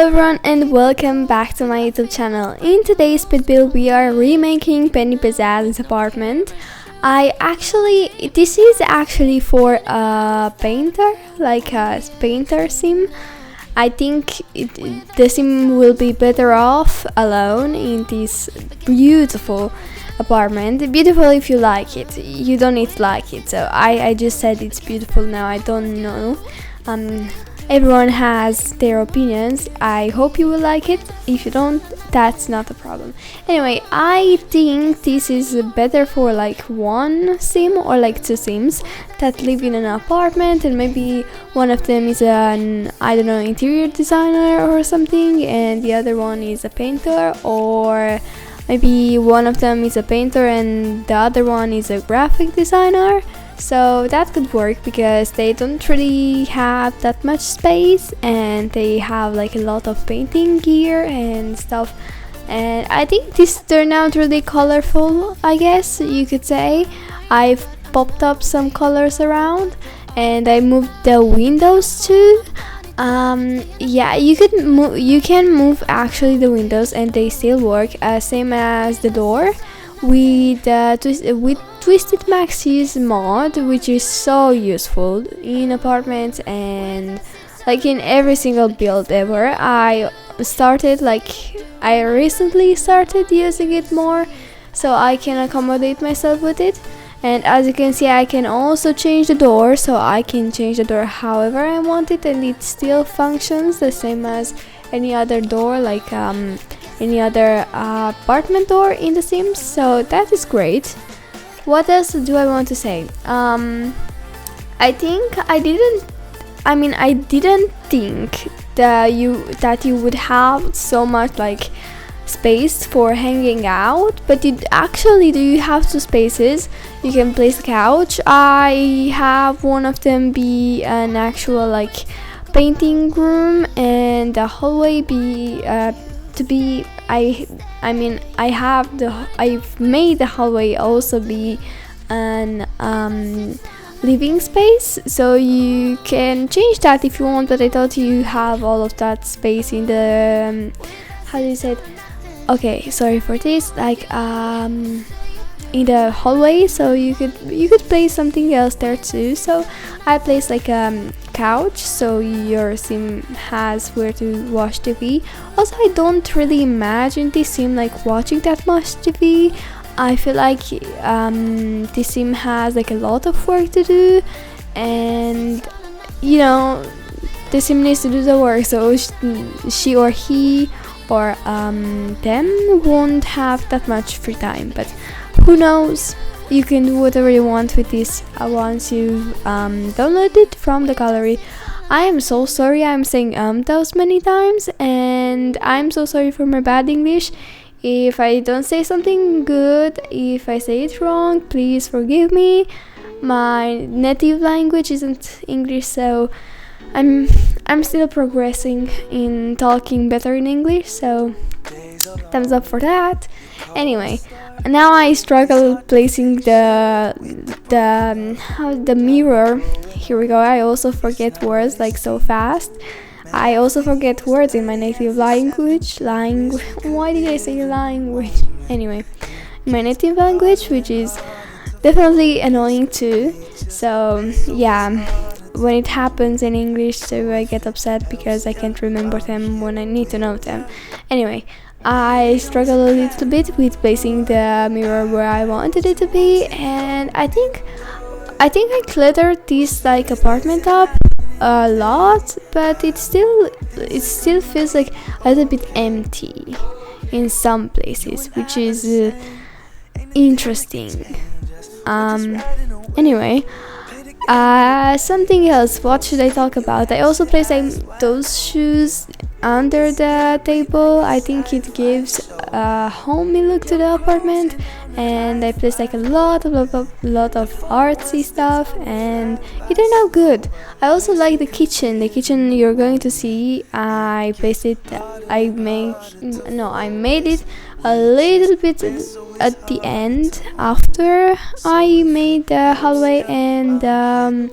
everyone and welcome back to my YouTube channel. In today's pit build we are remaking Penny Pizzazz's apartment. This is actually for a painter, like a painter sim. I think the sim will be better off alone in this beautiful apartment. Beautiful if you like it, you don't need to like it, so I just said it's beautiful now. I don't know, everyone has their opinions. I hope you will like it. If you don't, that's not a problem. Anyway, I think this is better for like one sim or like two sims that live in an apartment, and maybe one of them is an, I don't know, interior designer or something, and the other one is a painter, or maybe one of them is a painter and the other one is a graphic designer. So that could work because they don't really have that much space and they have like a lot of painting gear and stuff. And I think this turned out really colorful, I guess you could say. I've popped up some colors around and I moved the windows too. Yeah, you can move actually the windows and they still work, same as the door with Twisted Max's mod, which is so useful in apartments and like in every single build ever. I recently started using it more, so I can accommodate myself with it. And as you can see, I can also change the door, so I can change the door however I want it, and it still functions the same as any other door, like any other apartment door in The Sims. So that is great. What else do I want to say? I didn't think that you would have so much like space for hanging out, but you actually do. You have two spaces. You can place a couch. I have one of them be an actual like painting room, and the hallway be I've made the hallway also be an living space, so you can change that if you want, but I thought you have all of that space in the how do you say it? Okay, sorry for this, like in the hallway, so you could place something else there too. So I placed like a couch, so your sim has where to watch TV. Also, I don't really imagine this sim like watching that much TV. I feel like this sim has like a lot of work to do, and you know, the sim needs to do the work, so she or he or them won't have that much free time. But who knows, you can do whatever you want with this once you download it from the gallery. I am so sorry I'm saying those many times, and I'm so sorry for my bad English. If I don't say something good, if I say it wrong, please forgive me. My native language isn't English, so I'm still progressing in talking better in English, so thumbs up for that. Anyway, now I struggle placing the mirror. Here we go. I also forget words like so fast. I also forget words in my native language. Why did I say language? Anyway, in my native language, which is definitely annoying too. So yeah, when it happens in English, so I get upset because I can't remember them when I need to know them. Anyway, I struggle a little bit with placing the mirror where I wanted it to be, and I think I cluttered this like apartment up a lot, but it still feels like a little bit empty in some places, which is interesting. Anyway, something else. What should I talk about? I also placed those shoes under the table. I think it gives a homey look to the apartment, and I placed like a lot of artsy stuff, and it turned out good. I also like the kitchen you're going to see. I made it a little bit at the end after I made the hallway and the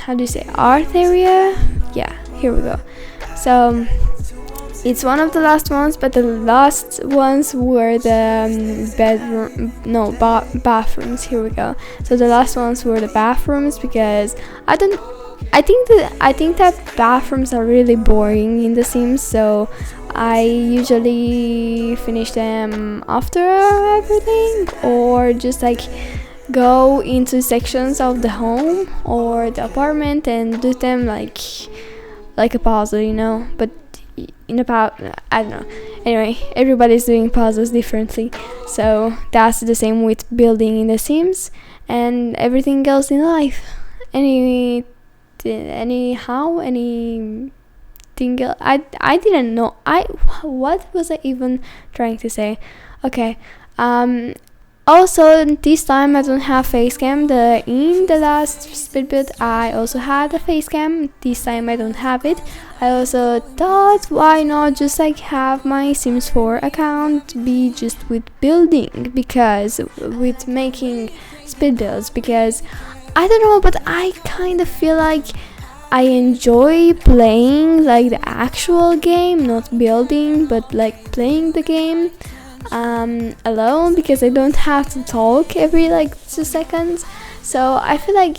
how do you say, art area. Yeah, here we go. So it's one of the last ones, but the last ones were the bathrooms. Here we go. So the last ones were the bathrooms, because I think that bathrooms are really boring in The Sims, so I usually finish them after everything, or just like go into sections of the home or the apartment and do them like a puzzle, you know. But I don't know. Anyway, everybody's doing puzzles differently, so that's the same with building in The Sims and everything else in life. Anything else? I didn't know. What was I even trying to say? Okay. Also, this time I don't have face cam. In the last speed build I also had a face cam. This time I don't have it. I also thought, why not just like have my Sims 4 account be just with building, because with making speed builds, because I don't know, but I kind of feel like I enjoy playing like the actual game, not building, but like playing the game alone, because I don't have to talk every like 2 seconds. So I feel like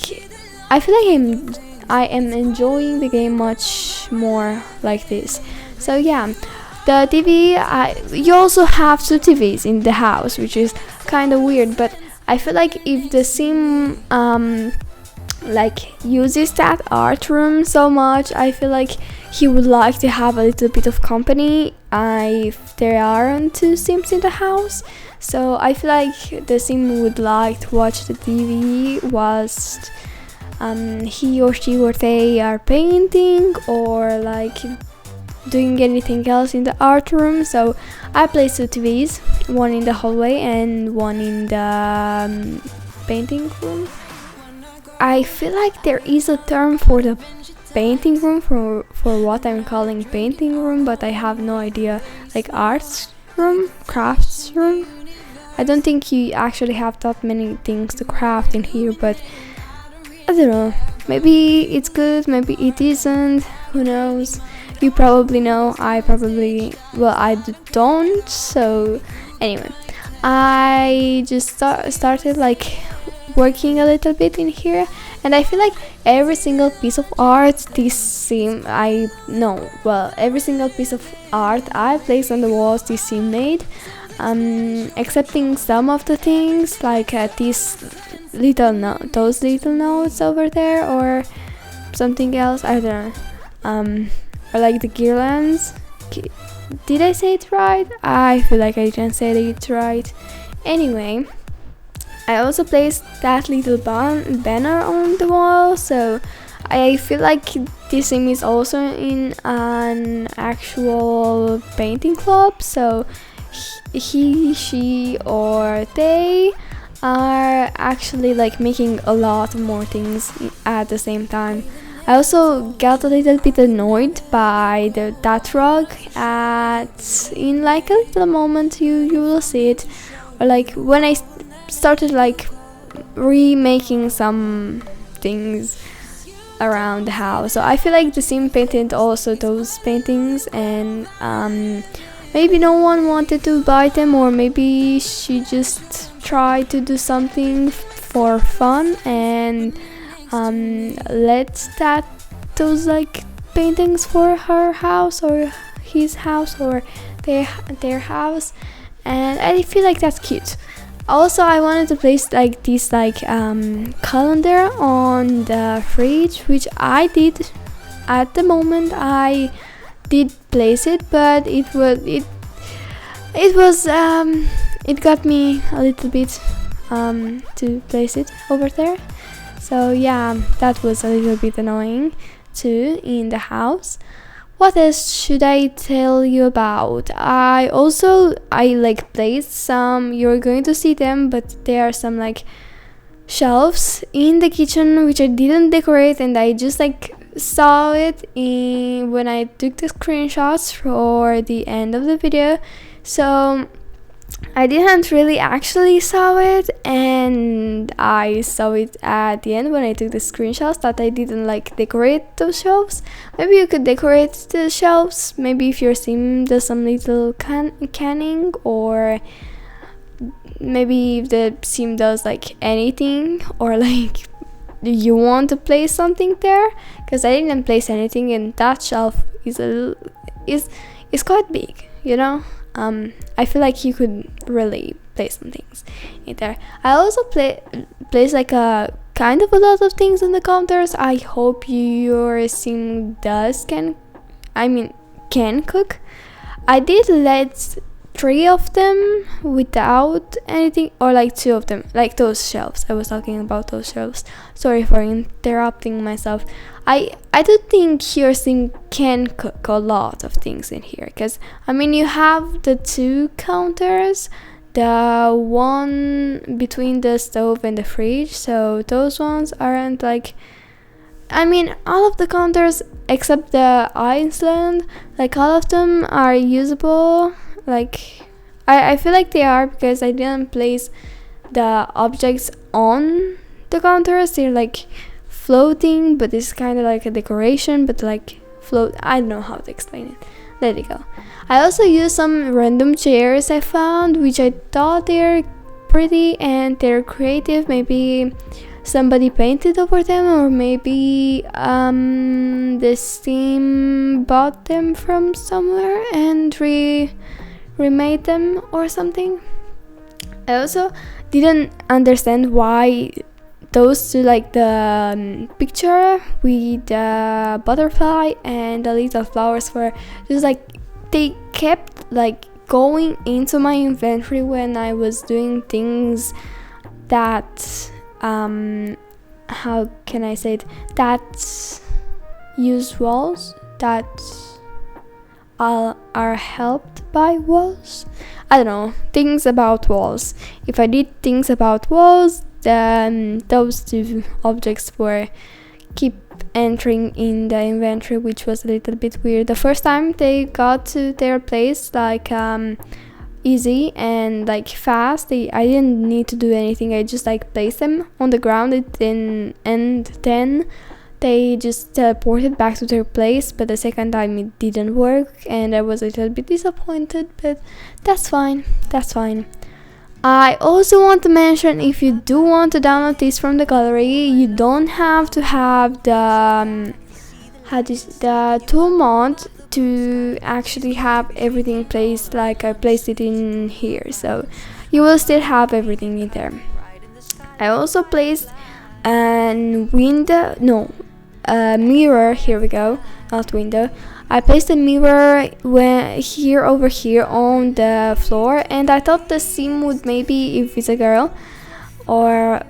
I am enjoying the game much more like this. So yeah, the TV, you also have 2 TVs in the house, which is kind of weird, but I feel like if the Sim like uses that art room so much, I feel like he would like to have a little bit of company if there aren't 2 Sims in the house. So I feel like the Sim would like to watch the TV whilst he or she or they are painting or like doing anything else in the art room. So I place 2 TVs, one in the hallway and one in the painting room. I feel like there is a term for the painting room, for what I'm calling painting room, but I have no idea. Like arts room, crafts room. I don't think you actually have that many things to craft in here, but I don't know. Maybe it's good, maybe it isn't. Who knows? You probably know. I don't. So anyway, I just started like working a little bit in here, and I feel like every single piece of art every single piece of art I placed on the walls this Sim made, excepting some of the things like those little notes over there or something else, I don't know, or like the girlands. Did I say it right? I feel like I didn't say it right. Anyway, I also placed that little banner on the wall, so I feel like this Sim is also in an actual painting club, so he, she or they are actually like making a lot more things at the same time. I also got a little bit annoyed by that rug in like a little moment. You will see it, or like when I started like remaking some things around the house. So I feel like the Sim painted also those paintings, and maybe no one wanted to buy them, or maybe she just tried to do something for fun and let those like paintings for her house or his house or their house, and I feel like that's cute. Also, I wanted to place like this calendar on the fridge, which I did. At the moment I did place it, but it got me a little bit to place it over there. So yeah, that was a little bit annoying too in the house. What else should I tell you about? I like placed some, you're going to see them, but there are some like shelves in the kitchen which I didn't decorate, and I just like saw it when I took the screenshots for the end of the video. So I didn't really actually saw it, and I saw it at the end when I took the screenshots that I didn't like decorate those shelves. Maybe you could decorate the shelves, maybe if your sim does some little canning, or maybe if the sim does like anything, or like you want to place something there, because I didn't place anything, and that shelf is quite big, you know. I feel like you could really place some things in there. I also place like a kind of a lot of things on the counters. I hope your sim can cook. I did let 3 of them without anything, or like 2 of them, like those shelves. I was talking about those shelves. Sorry for interrupting myself. I do think your sim can cook a lot of things in here, because I mean, you have the 2 counters, the one between the stove and the fridge, so those ones aren't like, I mean, all of the counters except the island, like all of them are usable. Like I feel like they are, because I didn't place the objects on the counters. They're like floating, but it's kind of like a decoration, but like float. I don't know how to explain it. Let it go. I also used some random chairs I found, which I thought they're pretty and they're creative. Maybe somebody painted over them, or maybe this team bought them from somewhere and remade them or something. I also didn't understand why those 2, like the picture with the butterfly and the little flowers, were just like, they kept like going into my inventory when I was doing things that how can I say it, that use walls, that are helped by walls. I don't know, things about walls. If I did things about walls, then those 2 objects were keep entering in the inventory, which was a little bit weird. The first time they got to their place like easy and like fast, I didn't need to do anything. I just like placed them on the ground, and then they just teleported back to their place. But the second time it didn't work, and I was a little bit disappointed, but that's fine. I also want to mention, if you do want to download this from the gallery, you don't have to have the tool mod to actually have everything placed like I placed it in here, so you will still have everything in there. I also placed a mirror, here we go, not window. I placed a mirror over here on the floor, and I thought the sim would, maybe if it's a girl, or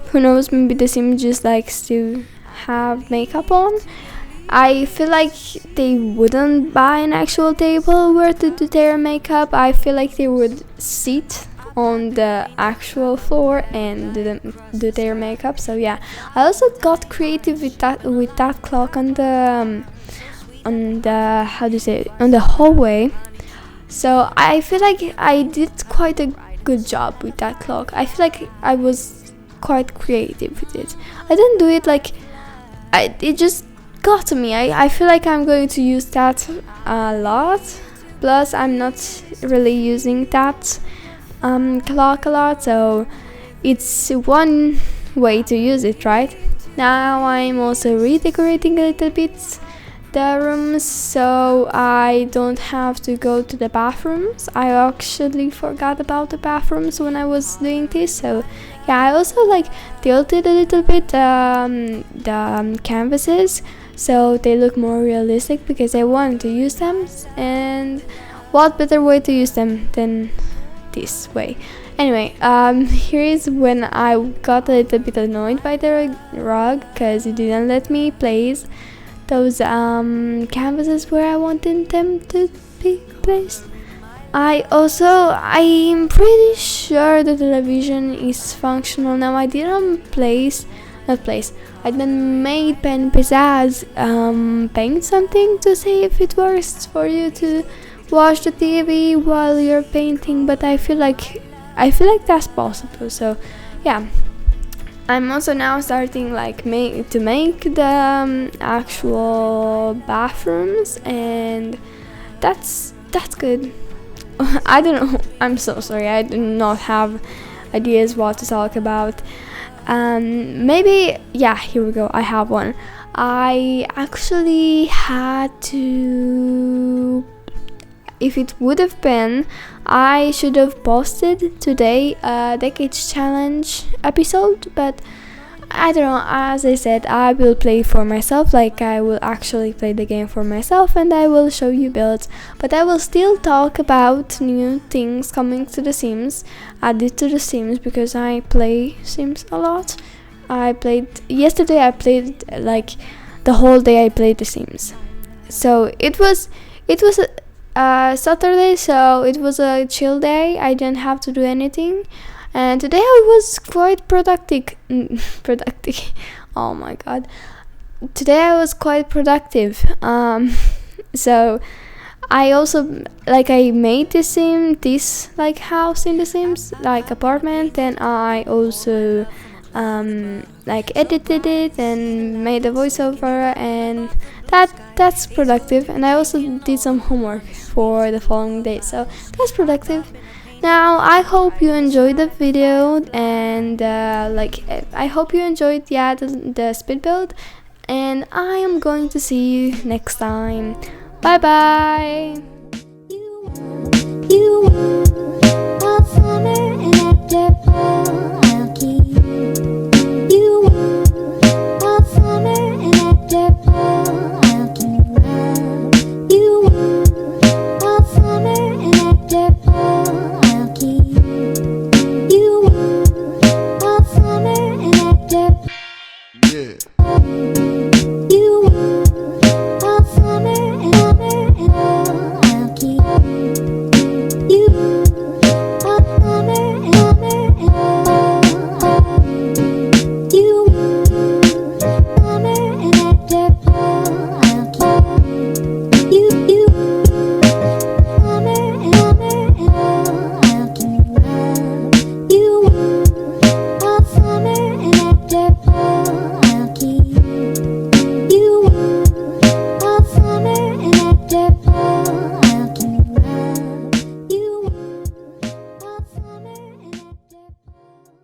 who knows, maybe the sim just likes to have makeup on. I feel like they wouldn't buy an actual table where to do their makeup. I feel like they would sit on the actual floor and do their makeup. So yeah, I also got creative with that clock on the how do you say it, on the hallway. So I feel like I did quite a good job with that clock. I feel like I was quite creative with it. I didn't do it like it just got to me. I feel like I'm going to use that a lot. Plus I'm not really using that clock a lot, so it's one way to use it, right? Now I'm also redecorating a little bit the rooms, so I don't have to go to the bathrooms. I actually forgot about the bathrooms when I was doing this, so yeah, I also like tilted a little bit the canvases so they look more realistic, because I wanted to use them, and what better way to use them than this way. Anyway, here is when I got a little bit annoyed by the rug, because it didn't let me place those canvases where I wanted them to be placed. I'm pretty sure the television is functional now. I didn't I then made Pizzazz paint something to see if it works for you to watch the TV while you're painting, but I feel like that's possible. So yeah, I'm also now starting like to make the actual bathrooms, and that's good. I don't know. I'm so sorry. I do not have ideas what to talk about. Maybe, yeah, here we go. I have one. I actually had to. If it would have been, I should have posted today a Decades Challenge episode, but I don't know. As I said, I will play for myself, like I will actually play the game for myself, and I will show you builds, but I will still talk about new things coming to the Sims, added to the Sims, because I play Sims a lot. Yesterday I played like the whole day. I played the Sims, so it was Saturday, so it was a chill day. I didn't have to do anything. And today I was quite productive. Oh my god. Today I was quite productive. So I also I made this like house in the Sims, like apartment, and I also edited it and made a voiceover, and that's productive. And I also did some homework for the following day, so that's productive. Now I hope you enjoyed the video, and I hope you enjoyed the speed build, and I am going to see you next time. Bye bye.